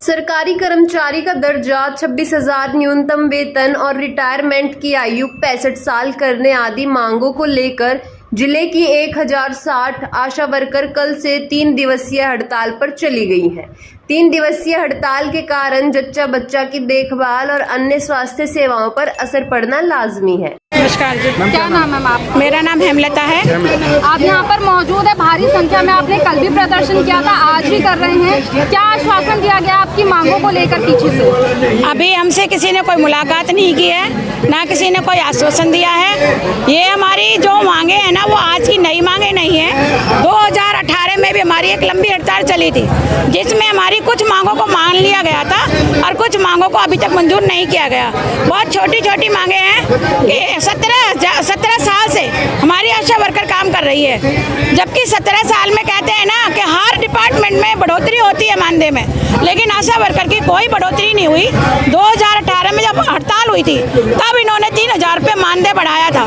सरकारी कर्मचारी का दर्जा 26,000 न्यूनतम वेतन और रिटायरमेंट की आयु 65 साल करने आदि मांगों को लेकर जिले की 1060 आशा वर्कर कल से 3 दिवसीय हड़ताल पर चली गई हैं। 3 दिवसीय हड़ताल के कारण जच्चा बच्चा की देखभाल और अन्य स्वास्थ्य सेवाओं पर असर पड़ना लाजमी है। नमस्कार जी, क्या नाम है आप? मेरा नाम हेमलता है। आप यहाँ पर मौजूद है, भारी संख्या में आपने कल भी प्रदर्शन किया था, आज भी कर रहे हैं। क्या आश्वासन दिया गया आपकी मांगों को लेकर पीछे से? अभी हमसे किसी ने कोई मुलाकात नहीं की है, ना किसी ने कोई आश्वासन दिया है। ये हमारी जो मांगे हैं ना, वो आज की नई मांगे नहीं है। 2018 में भी हमारी एक लंबी हड़ताल चली थी, जिसमें हमारी कुछ मांगों को मान लिया गया था और कुछ मांगों को अभी तक मंजूर नहीं किया गया। बहुत छोटी छोटी मांगे हैं कि 17 साल से हमारी आशा वर्कर काम कर रही है, जबकि 17 साल में कहते हैं ना कि हर डिपार्टमेंट में बढ़ोतरी होती है मानदेय में, लेकिन आशा वर्कर की कोई बढ़ोतरी नहीं हुई। 2018 में जब हड़ताल हुई थी तब इन्होंने 3,000 रुपये मानदेय बढ़ाया था।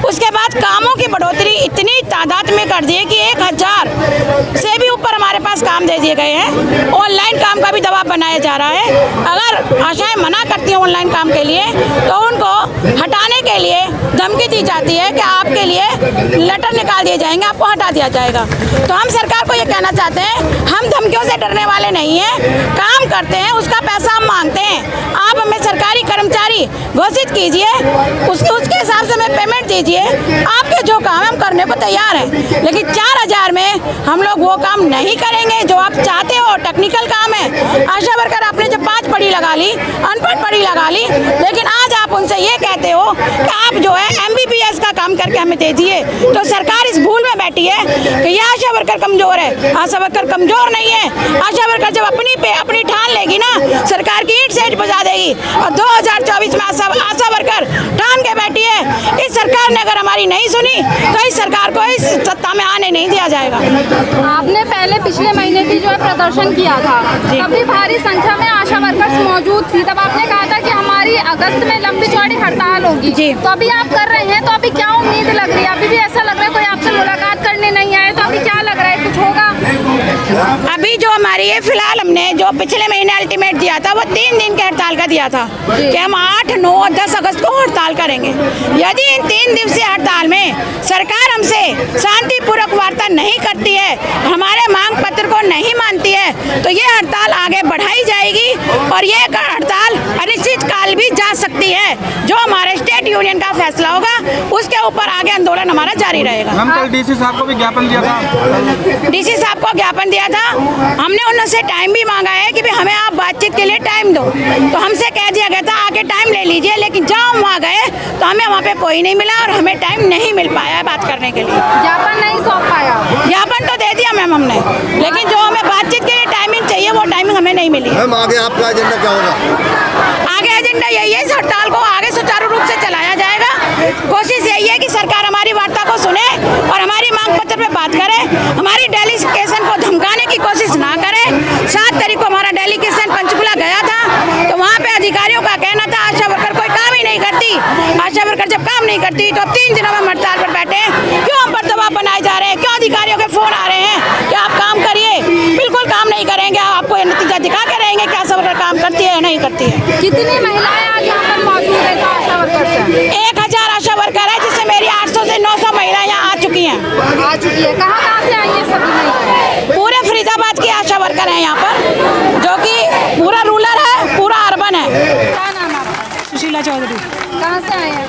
उसके बाद कामों की बढ़ोतरी इतनी तादाद में कर दी है कि 1,000 से भी ऊपर हमारे पास काम दे दिए गए हैं। ऑनलाइन काम का भी दबाव बनाया जा रहा है। अगर आशाएं मना करती हैं ऑनलाइन काम के लिए तो उनको हटाने के लिए धमकी दी जाती है कि आपके लिए लेटर निकाल दिए जाएंगे, आपको हटा दिया जाएगा। तो हम सरकार को ये कहना चाहते हैं, हम धमकियों से डरने वाले नहीं हैं, काम करते हैं, उसका पैसा हम मांगते हैं। आप हमें सरकारी कर्मचारी घोषित कीजिए, उसके हिसाब से हमें पेमेंट दीजिए। आपके जो काम है हम करने को तैयार हैं, लेकिन 4,000 में हम लोग वो काम नहीं करेंगे जो आप चाहते हो। टेक्निकल काम है, आशा वर्कर आपने जब 5 पढ़ी लगा ली, अनपढ़ पढ़ी लगा ली, लेकिन आज आप उनसे ये कहते हो कि आप जो है MBBS का काम करके हमें दीजिए। तो सरकार इस भूल में बैठी है कि ये आशा वर्कर कमजोर है। आशा वर्कर कमजोर नहीं है। आशा वर्कर जब अपनी ठान लेगी ना, सरकार की ईंट से ईंट बजा देगी। और 2024 में आशा वर्कर ठान के बैठी है। इस सरकार ने अगर हमारी नहीं सुनी तो इस सरकार को इस सत्ता में आने नहीं दिया जाएगा। आपने पहले पिछले महीने भी जो है प्रदर्शन किया था, तब भी भारी संख्या में आशा वर्कर्स मौजूद थी। तब आपने कहा था कि हमारी अगस्त में लंबी चौड़ी हड़ताल होगी। तो अभी आप कर रहे हैं, तो अभी क्या उम्मीद लग रही है? अभी भी ऐसा लग रहा है कोई आपसे मुलाकात करने नहीं आए, तो अभी क्या लग रहा है, कुछ होगा? अभी जो हमारी है, फिलहाल हमने जो पिछले महीने अल्टीमेट दिया था वो 3 दिन के हड़ताल का दिया था कि हम 8, 9 और 10 अगस्त को हड़ताल करेंगे। यदि इन 3 दिवसीय हड़ताल में सरकार हमसे शांतिपूर्वक वार्ता नहीं करती है, हमारे मांग पत्र को नहीं मानती है, तो ये हड़ताल आगे बढ़ाई जाएगी और ये हड़ताल अनिश्चित काल भी जा सकती है। जो हमारे स्टेट यूनियन का फैसला होगा उसके ऊपर आगे आंदोलन हमारा जारी रहेगा। हम कल DC साहब को भी ज्ञापन दिया था। DC साहब को ज्ञापन दिया था। हमने उनसे टाइम भी मांगा है कि भाई हमें आप बातचीत के लिए टाइम दो, तो हमसे कह दिया गया था आके टाइम ले लीजिए, लेकिन जब हम वहाँ गए तो हमें वहाँ पे कोई नहीं मिला और हमें टाइम नहीं मिल पाया है बात करने के लिए। ज्ञापन नहीं सौंप पाया? ज्ञापन तो दे दिया मैम हमने, लेकिन जो हमें बातचीत के लिए टाइमिंग चाहिए वो टाइमिंग हमें नहीं मिली। मैम आगे आपका एजेंडा क्या होगा? आगे एजेंडा यही है, इस हड़ताल को आगे सुचारू रूप से चलाया जाएगा। कोशिश यही है कि सरकार हमारी वार्ता को सुने और हमारी मांग पत्र पे बात करे, हमारी डेलीगेशन को धमकाने की कोशिश ना करे। 7 तारीख को हमारा डेलीगेशन पंचकुला गया था, तो वहाँ पे अधिकारियों का कहना था आशा वर्कर कोई काम ही नहीं करती। आशा वर्कर जब काम नहीं करती तो अब 3 दिनों में हड़ताल पर बैठे हैं। क्यों हम पर दबाव बनाए जा रहे हैं? क्यों अधिकारियों के फोन आ रहे हैं कि आप काम करिए? बिल्कुल काम नहीं करेंगे, आपको ये नतीजा दिखा के रहेंगे कि आशा वर्कर काम करती है या नहीं करती है। कितनी महिलाएं आज यहाँ पर मौजूद है जो आशा वर्कर है? 1,000 आशा वर्कर है, जिससे मेरी 800 से 900 महिलाएं यहाँ आ चुकी हैं। आ चुकी है। कहाँ से आई है सभी महिलाएं? पूरे फरीदाबाद की आशा वर्कर हैं यहाँ पर, जो कि पूरा रूरल है, पूरा अर्बन है। क्या नाम है आपका? सुशीला चौधरी। कहाँ से आए हैं?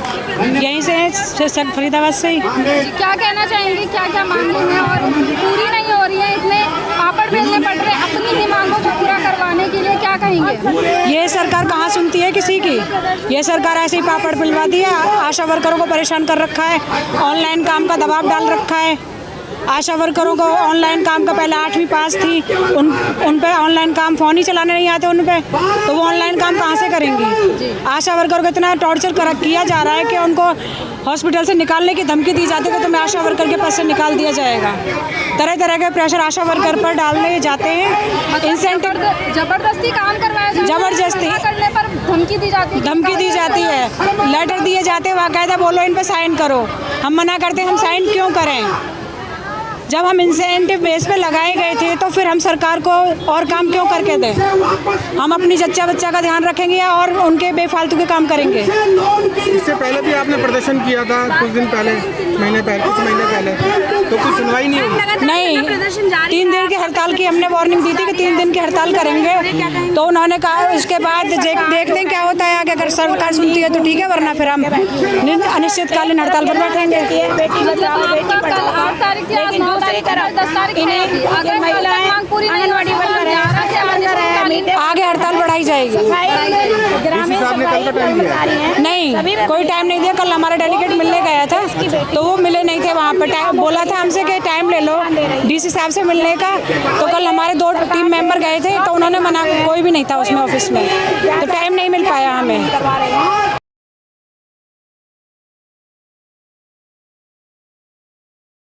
यहीं से फरीदाबाद से ही। क्या कहना चाहेंगे, क्या क्या मांगे हैं और पूरी नहीं हो रही है, इतने पापड़ बेलने पड़ रहे हैं अपनी ही मांगों को पूरा करवाने के लिए, क्या कहेंगे? ये सरकार कहाँ सुनती है किसी की? ये सरकार ऐसे ही पापड़ पिलवा दी है, आशा वर्करों को परेशान कर रखा है, ऑनलाइन काम का दबाव डाल रखा है। आशा वर्करों को ऑनलाइन काम का पहले 8वीं पास थी, उन पे ऑनलाइन काम फ़ोन ही चलाने नहीं आते उन पे, तो वो ऑनलाइन काम कहाँ से करेंगी? आशा वर्करों को इतना टॉर्चर किया जा रहा है कि उनको हॉस्पिटल से निकालने की धमकी दी जाती है कि तुम्हें आशा वर्कर के पद से निकाल दिया जाएगा। तरह तरह के प्रेशर आशा वर्कर पर डालने जाते हैं। इंसेंटिव जबरदस्ती काम करवाया जाता है, जबरदस्ती करने पर धमकी दी जाती है। लेटर दिए जाते हैं, बाकायदा बोलो इन पे साइन करो। हम मना करते हैं, हम साइन क्यों करें? जब हम इंसेंटिव बेस पे लगाए गए थे तो फिर हम सरकार को और काम क्यों करके दें? हम अपनी जच्चा बच्चा का ध्यान रखेंगे और उनके बेफालतू के काम करेंगे। इससे पहले भी आपने प्रदर्शन किया था कुछ महीने पहले, तो कुछ सुनवाई नहीं हुई? नहीं, 3 दिन की हड़ताल की हमने वार्निंग दी थी कि 3 दिन की हड़ताल करेंगे, तो उन्होंने कहा उसके बाद देखते हैं क्या होता है आगे। अगर सरकार सुनती है तो ठीक है, वरना फिर हम अनिश्चितकालीन हड़ताल पर बैठेंगे। बेटी बचाओ बेटी पढ़ाओ, 8 तारीख की लेकिन दूसरी तरफ 10 तारीख इन्हें महिलाएं आंगनवाड़ी वर्कर है, आगे हड़ताल बढ़ाई जाएगी। ग्रामीण नहीं, कोई टाइम नहीं दिया। कल हमारा डेलीगेट मिलने गया था तो वो मिले नहीं थे वहाँ पे। टाइम बोला था हमसे कि टाइम ले लो डीसी साहब से मिलने का, तो कल हमारे 2 टीम मेंबर गए थे तो उन्होंने मना, कोई भी नहीं था उसमें ऑफिस में, तो टाइम नहीं मिल पाया हमें।